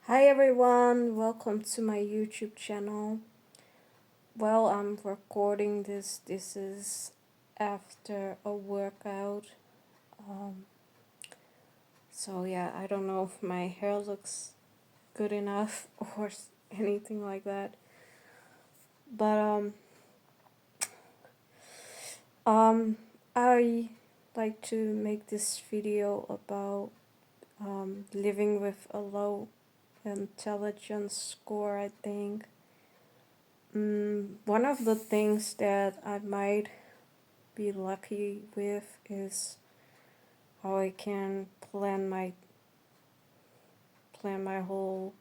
Hi everyone, welcome to my YouTube channel. Well, I'm recording this. This is after a workout. Um, so yeah, I don't know if my hair looks good enough or anything like that. But um, I like to make this video about living with a low intelligence score. I think. One of the things that I might be lucky with is how I can plan my whole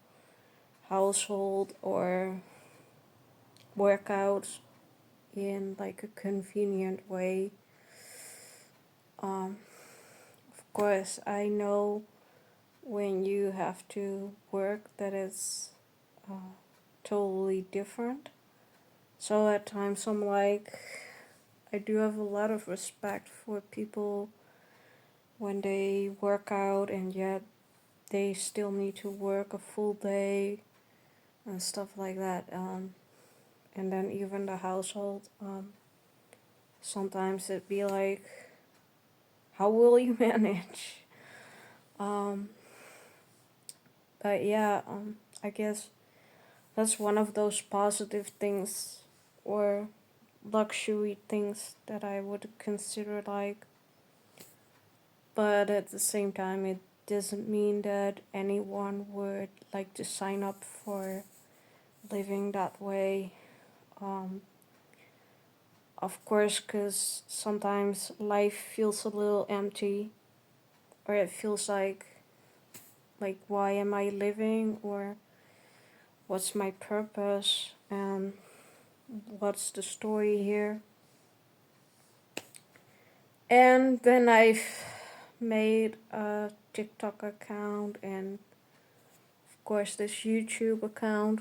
household or workouts in like a convenient way. Of course, I know when you have to work that is totally different. So at times I'm like, I do have a lot of respect for people when they work out and yet they still need to work a full day and stuff like that. And then even the household, sometimes it'd be like, how will you manage? Um, but yeah, I guess that's one of those positive things or luxury things that I would consider like. But at the same time, it doesn't mean that anyone would like to sign up for living that way. Um, of course, because sometimes life feels a little empty, or it feels like why am I living, or what's my purpose, and what's the story here. And then I've made a TikTok account and of course this YouTube account,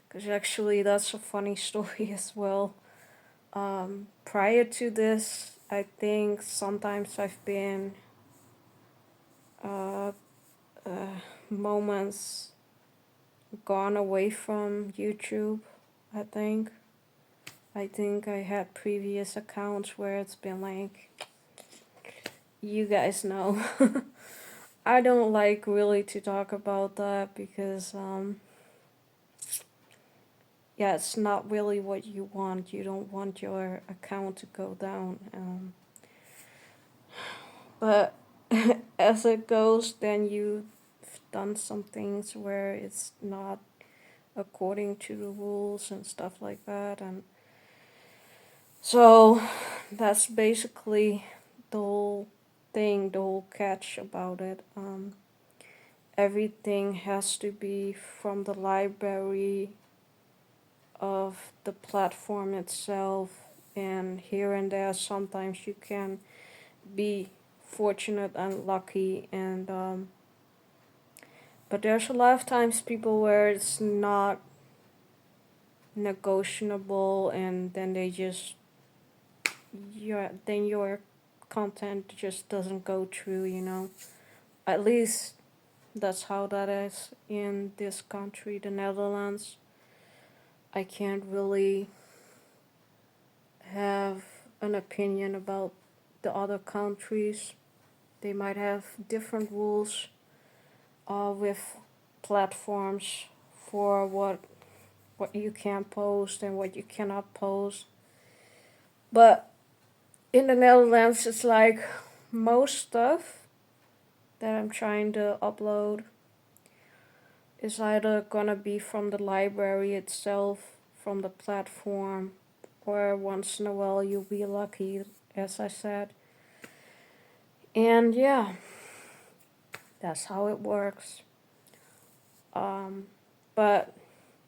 because actually that's a funny story as well. Prior to this, I think sometimes I've been uh, moments gone away from YouTube. I think. I think I had previous accounts where it's been like, you guys know. I don't like really to talk about that because yeah, it's not really what you want. You don't want your account to go down. But as it goes, then you've done some things where it's not according to the rules and stuff like that, and so that's basically the whole thing, the whole catch about it. Everything has to be from the library of the platform itself, and here and there sometimes you can be fortunate and lucky, and but there's a lot of times people where it's not negotiable, and then they just your content just doesn't go through. At least that's how that is in this country, the Netherlands. I can't really have an opinion about the other countries. They might have different rules with platforms for what you can post and what you cannot post. But in the Netherlands, it's like most stuff that I'm trying to upload is either gonna be from the library itself, from the platform, or once in a while you'll be lucky, as I said. And yeah, that's how it works. But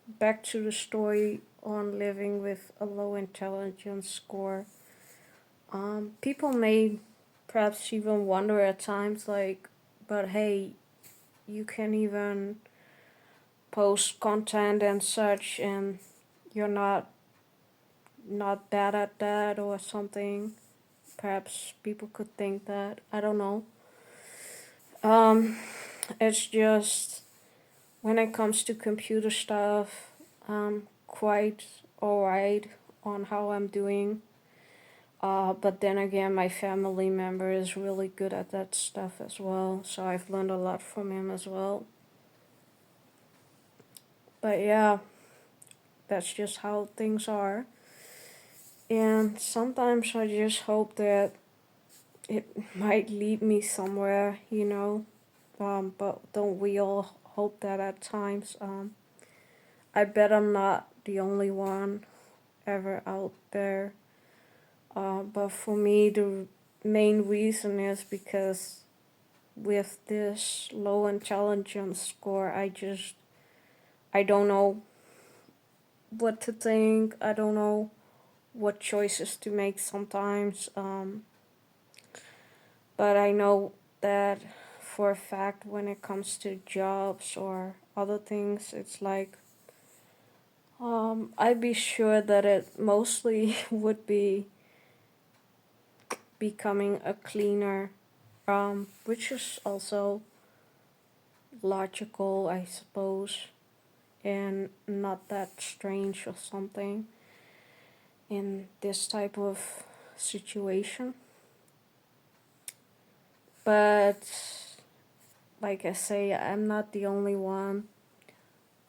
back to the story on living with a low intelligence score. People may perhaps even wonder at times, like, but hey, you can even post content and such, and you're not bad at that or something. Perhaps people could think that. I don't know. It's just when it comes to computer stuff, I'm quite alright on how I'm doing. But then again, my family member is really good at that stuff as well, so I've learned a lot from him as well. But yeah, that's just how things are. And sometimes I just hope that it might lead me somewhere, you know. But don't we all hope that at times? I bet I'm not the only one ever out there. But for me, the main reason is because with this low intelligence score, I don't know what to think. I don't know what choices to make sometimes. But I know that for a fact when it comes to jobs or other things, it's like I'd be sure that it mostly would be becoming a cleaner, which is also logical, I suppose, and not that strange or something in this type of situation. But like I say, I'm not the only one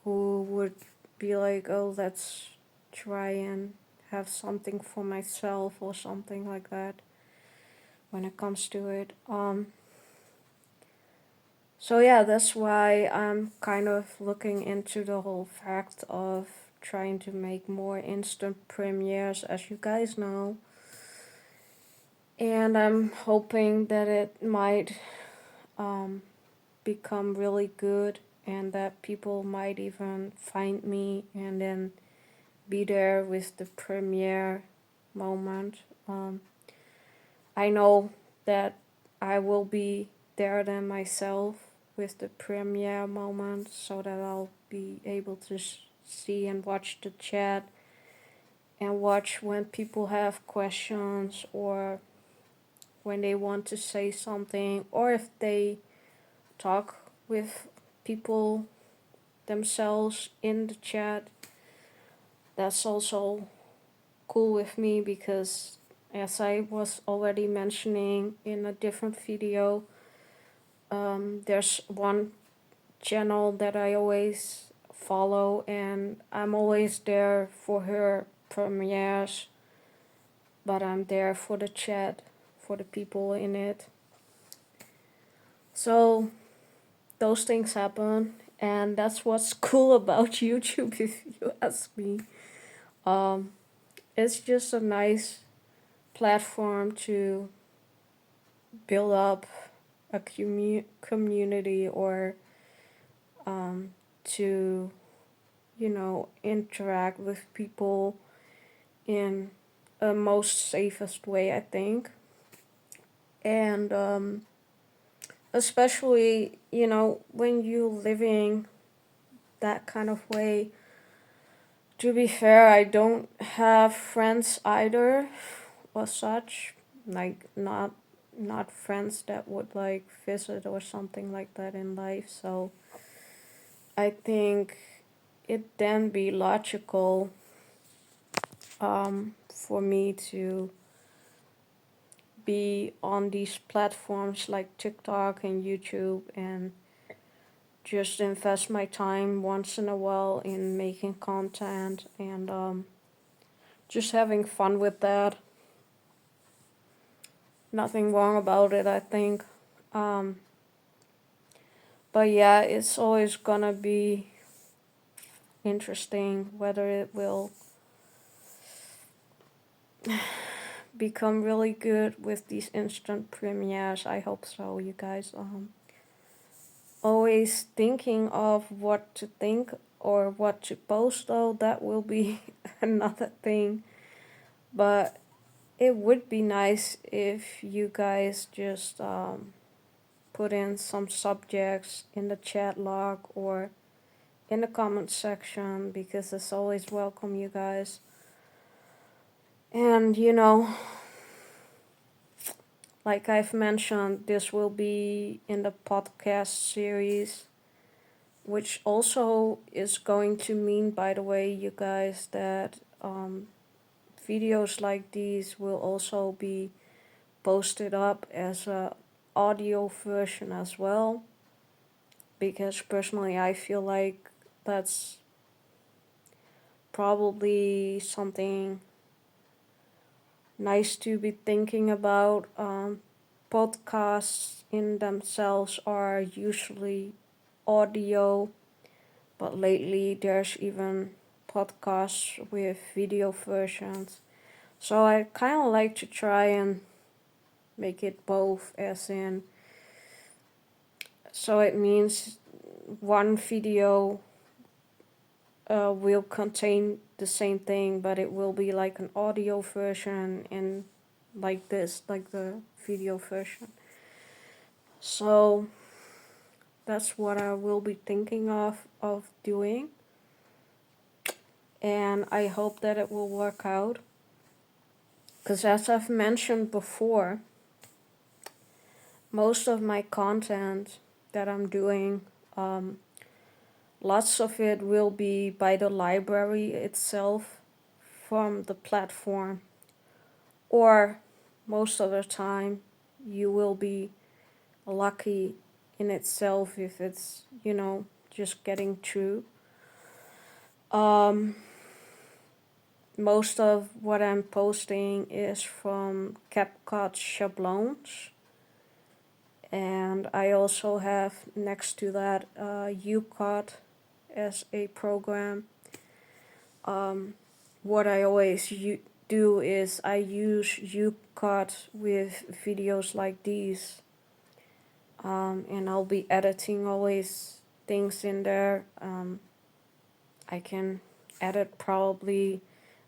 who would be like, oh, let's try and have something for myself or something like that when it comes to it. So yeah, that's why I'm kind of looking into the whole fact of trying to make more instant premieres, as you guys know. And I'm hoping that it might um, become really good and that people might even find me and then be there with the premiere moment. I know that I will be there then myself with the premiere moment so that I'll be able to see and watch the chat and watch when people have questions or when they want to say something or if they talk with people themselves in the chat. That's also cool with me because as I was already mentioning in a different video, there's one channel that I always follow and I'm always there for her premieres, but I'm there for the chat, for the people in it. So those things happen and that's what's cool about YouTube if you ask me. Um, it's just a nice platform to build up a community or to, you know, interact with people in a most safest way, I think. And especially, you know, when you living that kind of way. To be fair, I don't have friends either or such. Like not friends that would like visit or something like that in life. So I think it then be logical for me to be on these platforms like TikTok and YouTube and just invest my time once in a while in making content and just having fun with that. Nothing wrong about it, I think. Um, but yeah, it's always gonna be interesting whether it will become really good with these instant premieres. I hope so, you guys. Always thinking of what to think or what to post, though, that will be another thing. But it would be nice if you guys just put in some subjects in the chat log or in the comment section because it's always welcome, you guys. And you know, like I've mentioned, this will be in the podcast series. which also is going to mean, by the way, you guys, that videos like these will also be posted up as a audio version as well, because personally I feel like that's probably something nice to be thinking about. Podcasts in themselves are usually audio, but lately there's even podcasts with video versions. So I kind of like to try and make it both, as in, so it means one video will contain the same thing, but it will be like an audio version and like this, like the video version. So that's what I will be thinking of doing, and I hope that it will work out. Because as I've mentioned before, most of my content that I'm doing, lots of it will be by the library itself from the platform, or most of the time you will be lucky in itself if it's, just getting through. Most of what I'm posting is from CapCut Schabloons, and I also have next to that UCut as a program. What I always do is I use UCut with videos like these, and I'll be editing always things in there. I can edit probably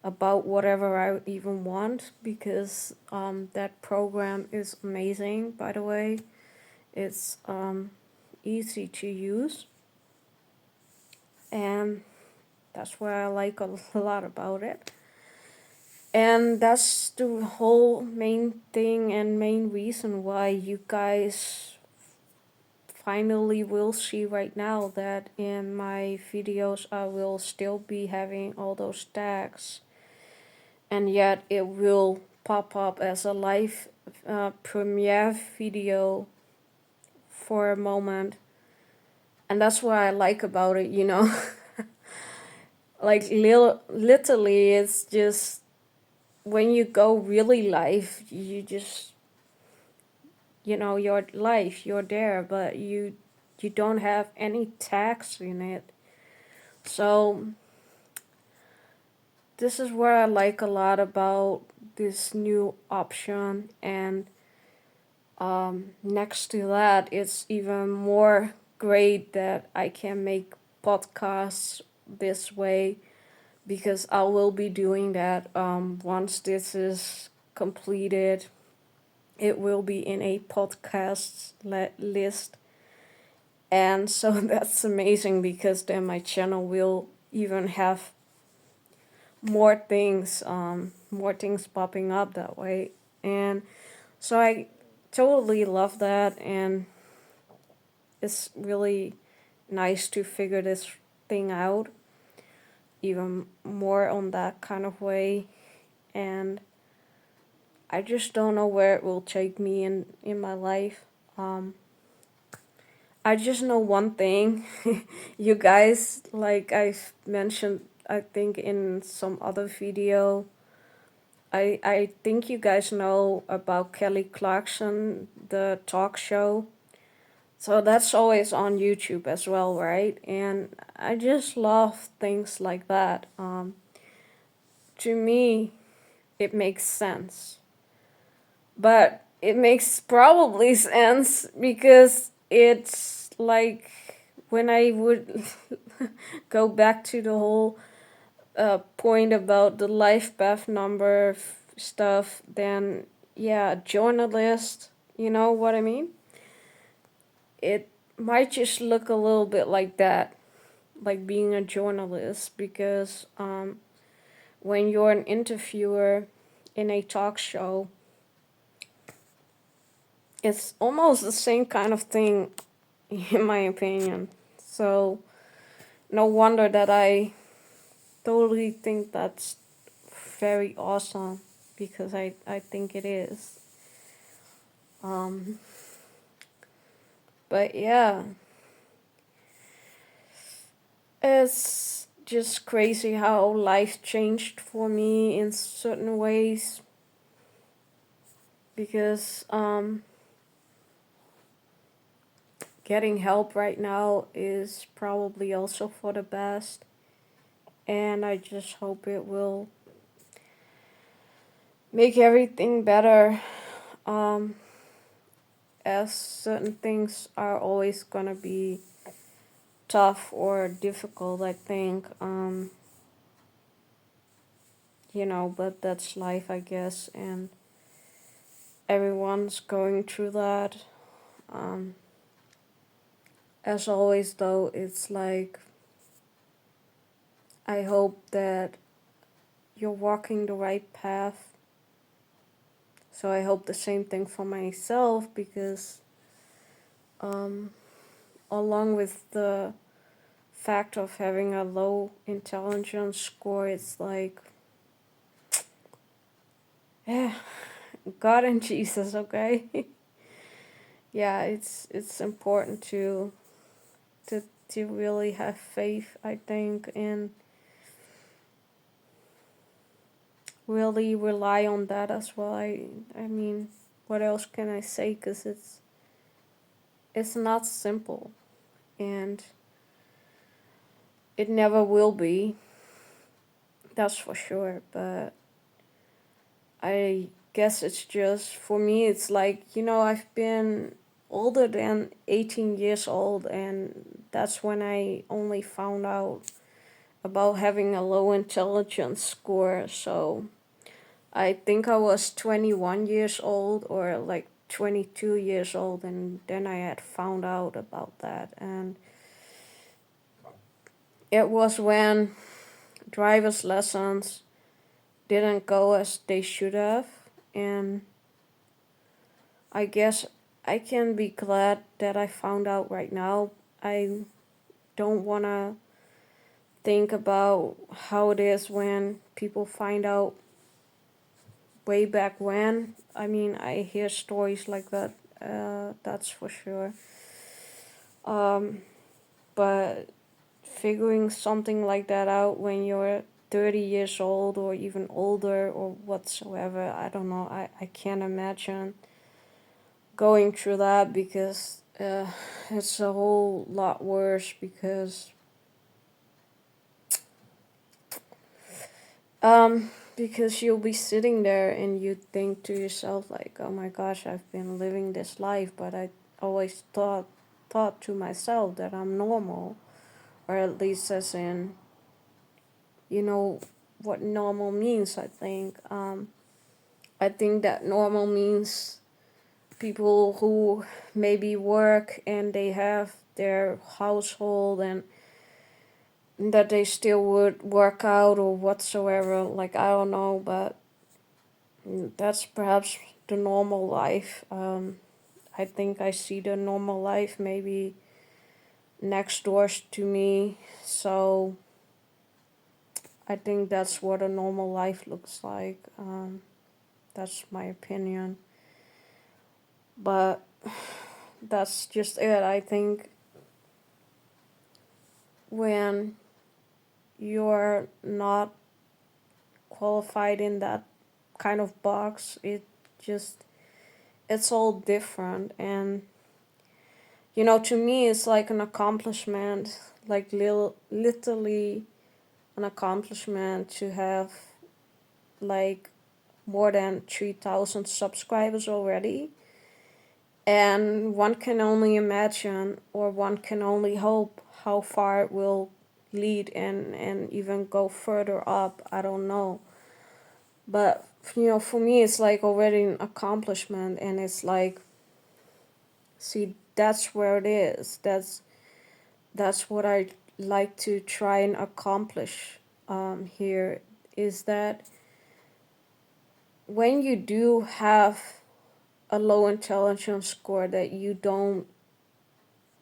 about whatever I even want, because that program is amazing, by the way. It's easy to use, and that's what I like a lot about it. And that's the whole main thing and main reason why you guys finally will see right now that in my videos I will still be having all those tags, and yet it will pop up as a live premiere video for a moment. And that's what I like about it, like literally it's just, when you go really live, you just, you're live, you're there, but you don't have any tags in it. So this is what I like a lot about this new option. And next to that, it's even more great that I can make podcasts this way, because I will be doing that once this is completed. It will be in a podcast list, and so that's amazing, because then my channel will even have more things popping up that way. And so I totally love that, and it's really nice to figure this thing out even more on that kind of way. And I just don't know where it will take me in my life. I just know one thing. You guys, like I've mentioned, I think in some other video, I think you guys know about Kelly Clarkson, the talk show. So that's always on YouTube as well, right? And I just love things like that. To me, it makes sense. But it makes probably sense because it's like, when I would go back to the whole point about the life path number stuff, then yeah, journalist, you know what I mean? It might just look a little bit like that, like being a journalist, because when you're an interviewer in a talk show, it's almost the same kind of thing, in my opinion. So no wonder that I totally think that's very awesome, because I think it is. Um, but yeah, it's just crazy how life changed for me in certain ways, because getting help right now is probably also for the best, and I just hope it will make everything better. Um, as certain things are always gonna be tough or difficult, I think. But that's life, I guess, and everyone's going through that. Um, as always, though, it's like I hope that you're walking the right path. So I hope the same thing for myself, because um, along with the fact of having a low intelligence score, it's like, yeah, God and Jesus, okay? Yeah, it's important to really have faith, I think, and really rely on that as well. I mean, what else can I say? Because it's not simple, and it never will be. That's for sure. But I guess it's just, for me, it's like, I've been older than 18 years old, and that's when I only found out about having a low intelligence score. So I think I was 21 years old, or like 22 years old, and then I had found out about that. And it was when driver's lessons didn't go as they should have. And I guess I can be glad that I found out right now. I don't want to think about how it is when people find out way back when. I mean, I hear stories like that, that's for sure. But figuring something like that out when you're 30 years old or even older or whatsoever, I don't know. I can't imagine going through that, because it's a whole lot worse, because you'll be sitting there and you think to yourself like, oh my gosh, I've been living this life, but I always thought to myself that I'm normal, or at least as in, you know what normal means. I think that normal means people who maybe work and they have their household, and that they still would work out or whatsoever. Like, I don't know, but that's perhaps the normal life. I think I see the normal life maybe next door to me. So I think that's what a normal life looks like. That's my opinion. But that's just it. I think when you're not qualified in that kind of box, it's all different. And to me, it's like an accomplishment, like literally an accomplishment to have like more than 3,000 subscribers already. And one can only imagine, or one can only hope, how far it will lead, and even go further up. I don't know. But, for me, it's like already an accomplishment, and it's like, see, that's where it is. That's what I like to try and accomplish here, is that when you do have a low intelligence score, that you don't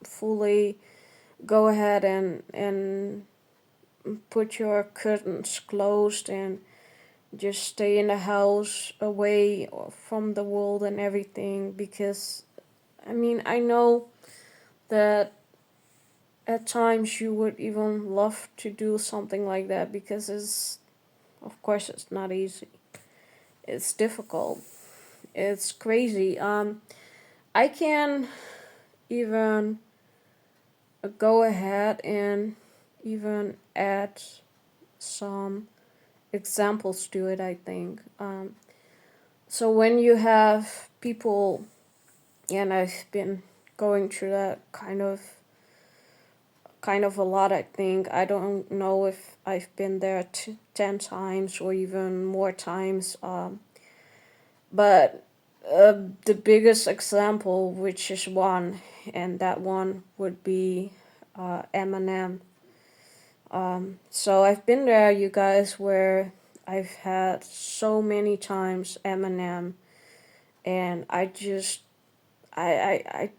fully go ahead and put your curtains closed and just stay in the house away from the world and everything. Because I mean, I know that at times you would even love to do something like that, because it's, of course, it's not easy. It's difficult. It's crazy. I can even go ahead and even add some examples to it, I think. So when you have people, and I've been going through that kind of a lot, I think. I don't know if I've been there 10 times or even more times. But the biggest example, which is one, and that one would be Eminem. So I've been there, you guys, where I've had so many times Eminem, and I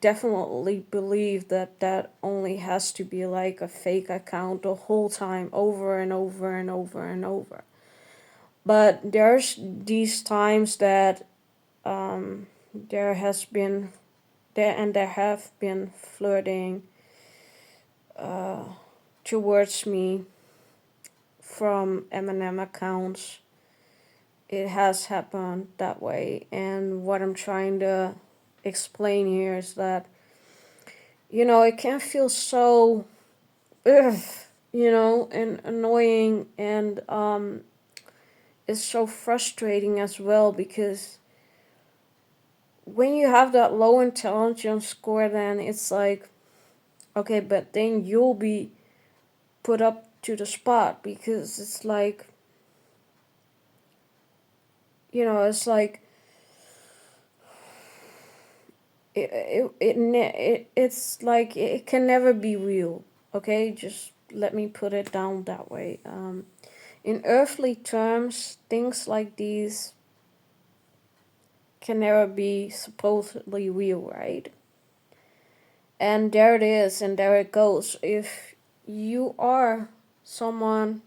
definitely believe that that only has to be like a fake account the whole time, over and over and over and over. But there's these times that there has been there have been flirting towards me from Eminem accounts. It has happened that way, and what I'm trying to explain here is that, it can feel so, ugh, and annoying, and it's so frustrating as well, because when you have that low intelligence score, then it's like, okay, but then you'll be put up to the spot, because it's like, it's like it's like it can never be real. Okay, just let me put it down that way. In earthly terms, things like these can never be supposedly real, right? And there it is, and there it goes. If you are someone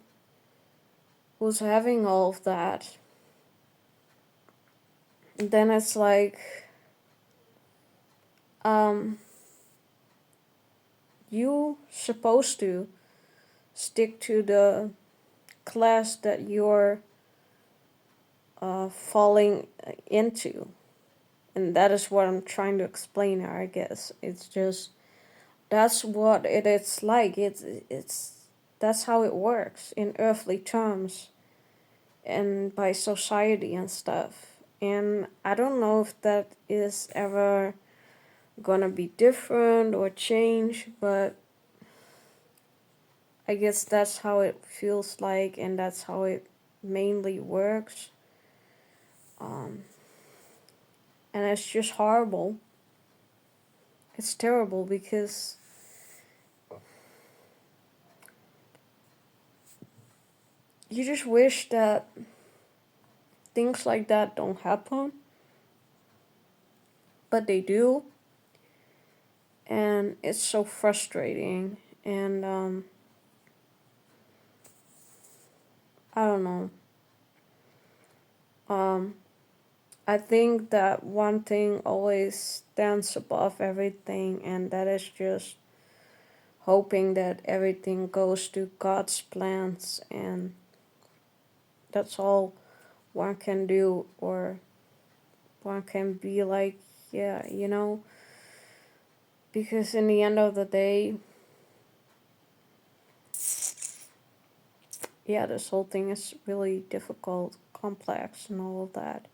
who's having all of that, then it's like, um, you supposed to stick to the class that you're falling into. And that is what I'm trying to explain here, I guess. It's just, that's what it's like. It's that's how it works in earthly terms and by society and stuff. And I don't know if that is ever gonna be different or change, but I guess that's how it feels like, and that's how it mainly works. Um, and it's just horrible. It's terrible, because you just wish that things like that don't happen, but they do, and it's so frustrating. And I don't know. Um, I think that one thing always stands above everything, and that is just hoping that everything goes to God's plans, and that's all one can do, or one can be like, yeah, because in the end of the day, yeah, this whole thing is really difficult, complex, and all of that.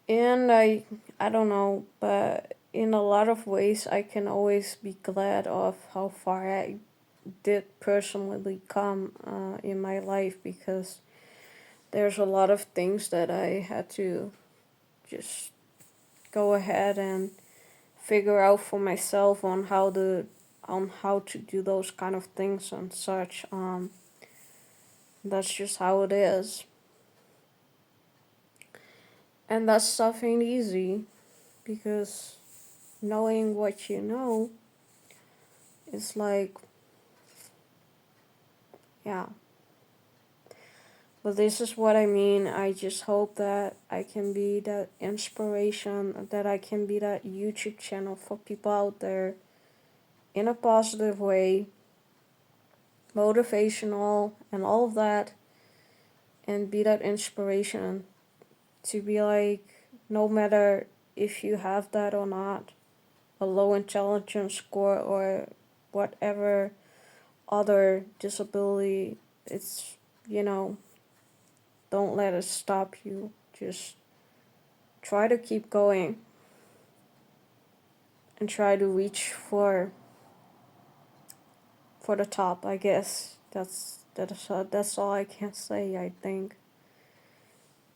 And I don't know, but in a lot of ways, I can always be glad of how far I did personally come in my life, because there's a lot of things that I had to just go ahead and figure out for myself on how to do those kind of things and such. That's just how it is, and that stuff ain't easy, because knowing what you know, it's like, yeah. But this is what I mean. I just hope that I can be that inspiration, that I can be that YouTube channel for people out there in a positive way, motivational, and all of that, and be that inspiration to be like, no matter if you have that or not, a low intelligence score or whatever other disability, it's, you know, don't let it stop you. Just try to keep going and try to reach for the top, I guess. That's all I can say, I think.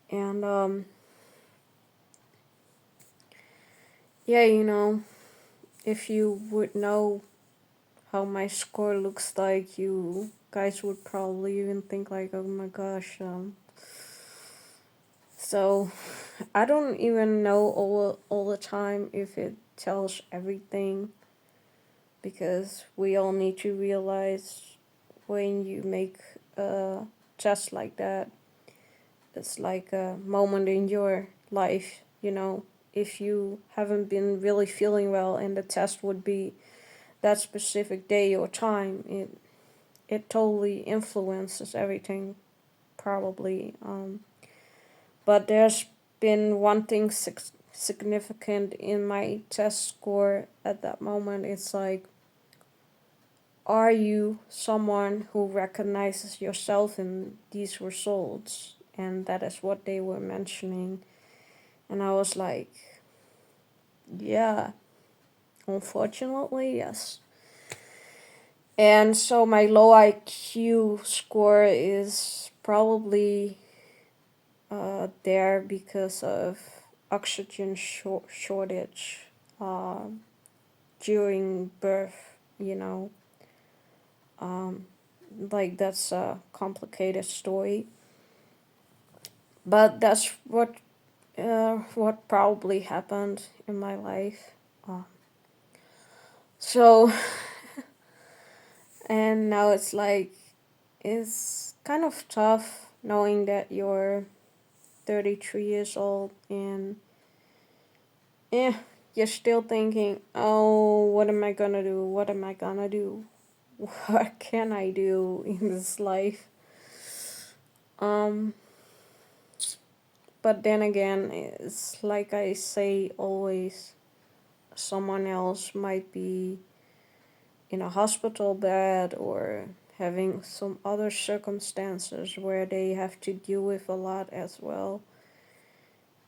And yeah, if you would know how my score looks like, you guys would probably even think like, oh my gosh. So I don't even know all the time if it tells everything, because we all need to realize when you make a test like that, it's like a moment in your life, if you haven't been really feeling well and the test would be that specific day or time, it totally influences everything, probably. But there's been one thing significant in my test score at that moment. It's like, are you someone who recognizes yourself in these results? And that is what they were mentioning. And I was like, yeah, unfortunately, yes. And so my low IQ score is probably there because of oxygen shortage uh, during birth, like that's a complicated story, but that's what probably happened in my life. So and now it's kind of tough knowing that you're 33 years old and yeah, you're still thinking, oh, what am I gonna do? What am I gonna do? What can I do in this life? Um, but then again, it's like I say always, someone else might be in a hospital bed or having some other circumstances where they have to deal with a lot as well.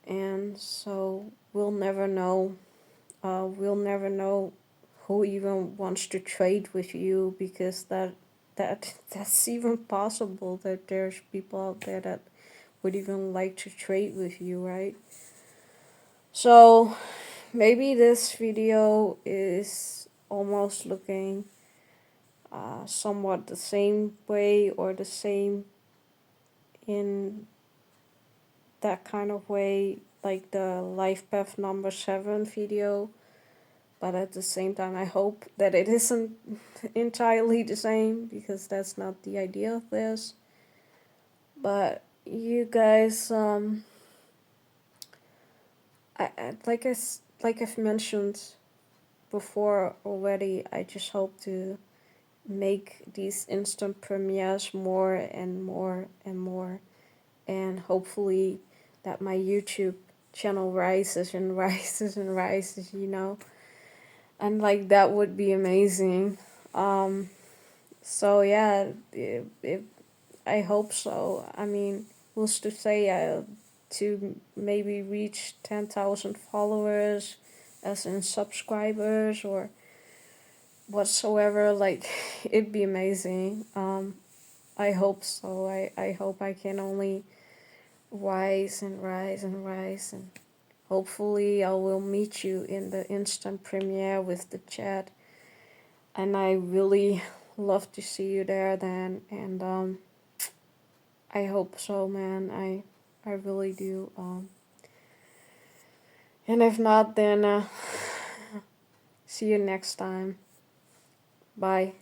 And so we'll never know. We'll never know who even wants to trade with you, because that's even possible, that there's people out there that would even like to trade with you, right? So maybe this video is almost looking somewhat the same way, or the same in that kind of way, like the life path number 7 video. But at the same time, I hope that it isn't entirely the same, because that's not the idea of this. But you guys, like I've mentioned before already, I just hope to make these instant premieres more and more and more, and hopefully that my YouTube channel rises and rises and rises, and like that would be amazing. So yeah, I hope so. I mean, who's to say to maybe reach 10,000 followers, as in subscribers or whatsoever, like it'd be amazing. I hope so. I hope I can only rise and rise and rise, and hopefully I will meet you in the instant premiere with the chat, and I really love to see you there then. And I hope so, man. I really do. And if not, then see you next time. Bye.